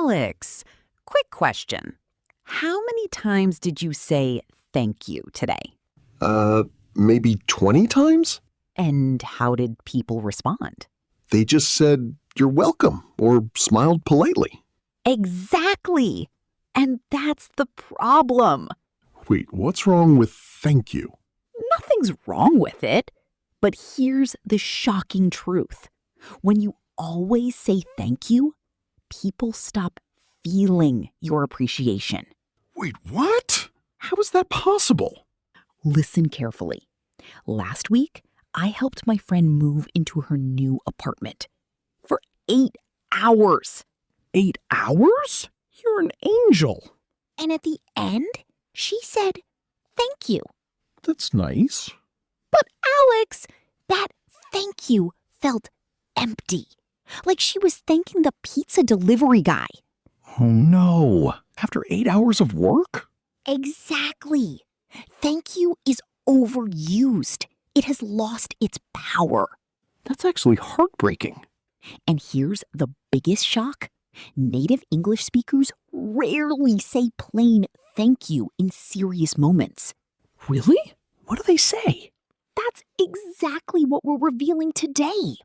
Alex, quick question. How many times did you say thank you today? Maybe 20 times? And how did people respond? They just said, "You're welcome," or smiled politely. Exactly. And that's the problem. Wait, what's wrong with thank you? Nothing's wrong with it. But here's the shocking truth. When you always say thank you, people stop feeling your appreciation. Wait, what? How is that possible? Listen carefully. Last week, I helped my friend move into her new apartment for 8 hours. 8 hours? You're an angel. And at the end, she said, thank you. That's nice. But Alex, that thank you felt empty. Like she was thanking the pizza delivery guy. Oh no. After 8 hours of work? Exactly. Thank you is overused. It has lost its power. That's actually heartbreaking. And here's the biggest shock. Native English speakers rarely say plain thank you in serious moments. Really? What do they say? That's exactly what we're revealing today.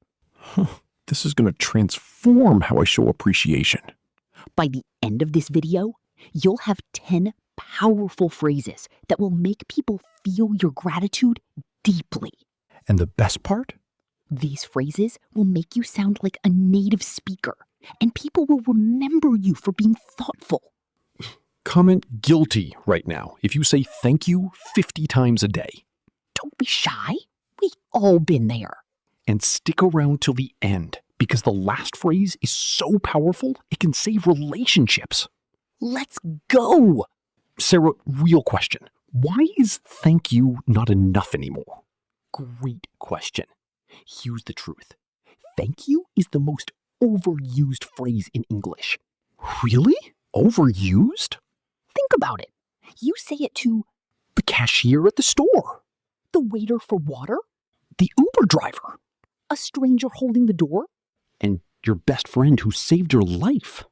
This is going to transform how I show appreciation. By the end of this video, you'll have 10 powerful phrases that will make people feel your gratitude deeply. And the best part? These phrases will make you sound like a native speaker, and people will remember you for being thoughtful. Comment guilty right now if you say thank you 50 times a day. Don't be shy. We've all been there. And stick around till the end, because the last phrase is so powerful it can save relationships. Let's go! Sarah, real question. Why is thank you not enough anymore? Great question. Here's the truth. Thank you is the most overused phrase in English. Really? Overused? Think about it. You say it to the cashier at the store, the waiter for water, the Uber driver, a stranger holding the door, and your best friend who saved your life.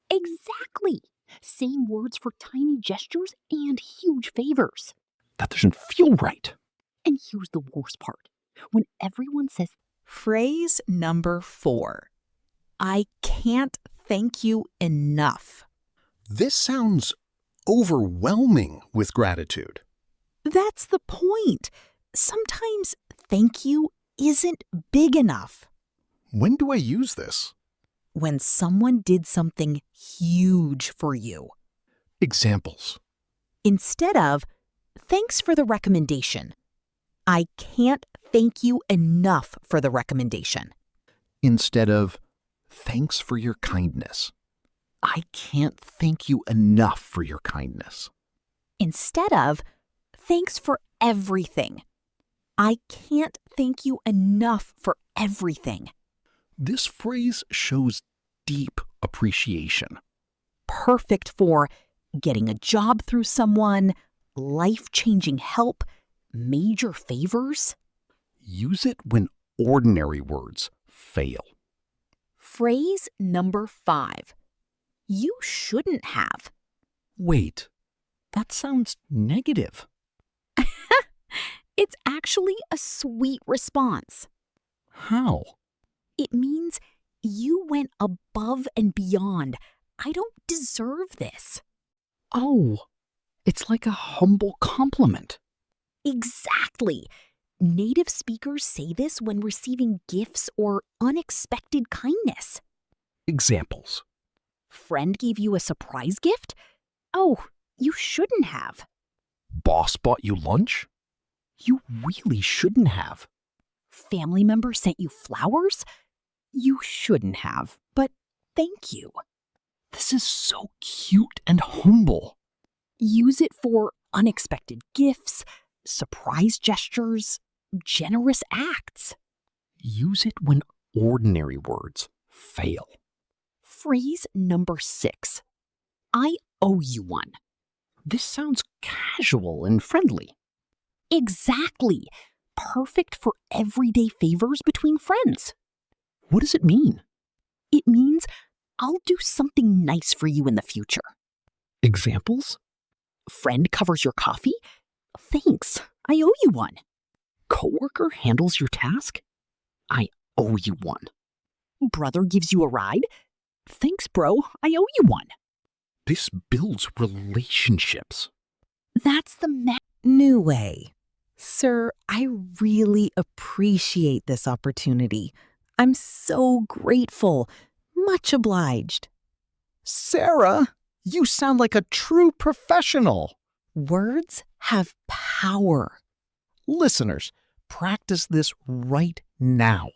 Exactly. Same words for tiny gestures and huge favors. That doesn't feel right. And here's the worst part. When everyone says, phrase number 4, I can't thank you enough. This sounds overwhelming with gratitude. That's the point. Sometimes thank you isn't big enough. When do I use this? When someone did something huge for you. Examples. Instead of, thanks for the recommendation. I can't thank you enough for the recommendation. Instead of, thanks for your kindness. I can't thank you enough for your kindness. Instead of, thanks for everything. I can't thank you enough for everything. This phrase shows deep appreciation. Perfect for getting a job through someone, life-changing help, major favors. Use it when ordinary words fail. Phrase number 5. You shouldn't have. Wait, that sounds negative. It's actually a sweet response. How? It means you went above and beyond. I don't deserve this. Oh, it's like a humble compliment. Exactly. Native speakers say this when receiving gifts or unexpected kindness. Examples. Friend gave you a surprise gift? Oh, you shouldn't have. Boss bought you lunch? You really shouldn't have. Family member sent you flowers? You shouldn't have, but thank you. This is so cute and humble. Use it for unexpected gifts, surprise gestures, generous acts. Use it when ordinary words fail. Phrase number 6. I owe you one. This sounds casual and friendly. Exactly. Perfect for everyday favors between friends. What does it mean? It means I'll do something nice for you in the future. Examples? Friend covers your coffee? Thanks, I owe you one. Coworker handles your task? I owe you one. Brother gives you a ride? Thanks, bro, I owe you one. This builds relationships. That's the New way. Sir, I really appreciate this opportunity. I'm so grateful. Much obliged. Sarah, you sound like a true professional. Words have power. Listeners, practice this right now.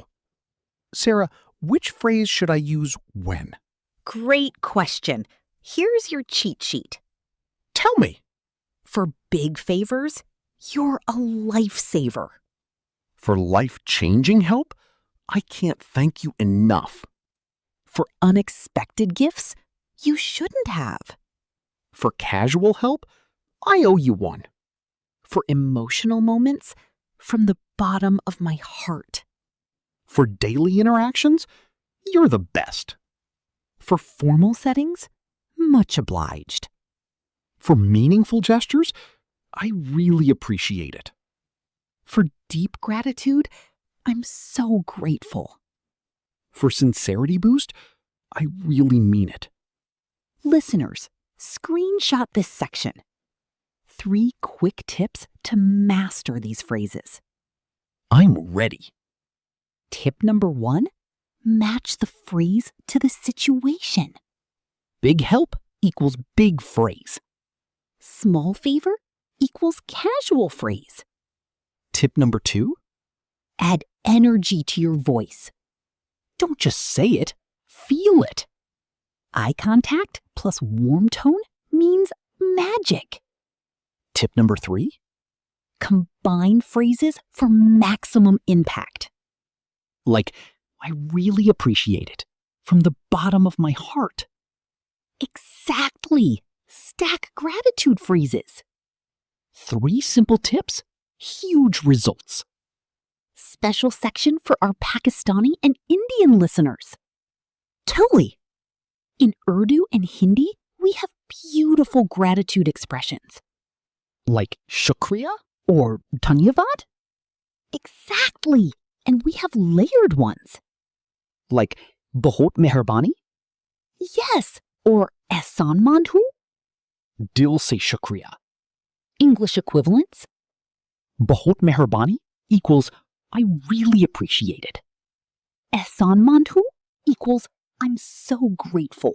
Sarah, which phrase should I use when? Great question. Here's your cheat sheet. Tell me. For big favors, you're a lifesaver. For life-changing help, I can't thank you enough. For unexpected gifts, you shouldn't have. For casual help, I owe you one. For emotional moments, from the bottom of my heart. For daily interactions, you're the best. For formal settings, much obliged. For meaningful gestures, I really appreciate it. For deep gratitude, I'm so grateful. For sincerity boost, I really mean it. Listeners, screenshot this section. 3 quick tips to master these phrases. I'm ready. Tip number 1, match the phrase to the situation. Big help equals big phrase. Small favor equals casual phrase. Tip number 2, Add energy to your voice. don't just say it, feel it. Eye contact plus warm tone means magic. Tip number 3, Combine phrases for maximum impact. like, I really appreciate it from the bottom of my heart. Exactly. Stack gratitude phrases. 3 simple tips, huge results. Special section for our Pakistani and Indian listeners. Totally. In Urdu and Hindi, we have beautiful gratitude expressions. Like shukriya? Or dhanyavad? Exactly. And we have layered ones. Like bahut meherbani? Yes. Or ehsan mand hu? Dil se shukriya. English equivalents. Bahut meherbani equals I really appreciate it. Ehsan mand hu equals I'm so grateful.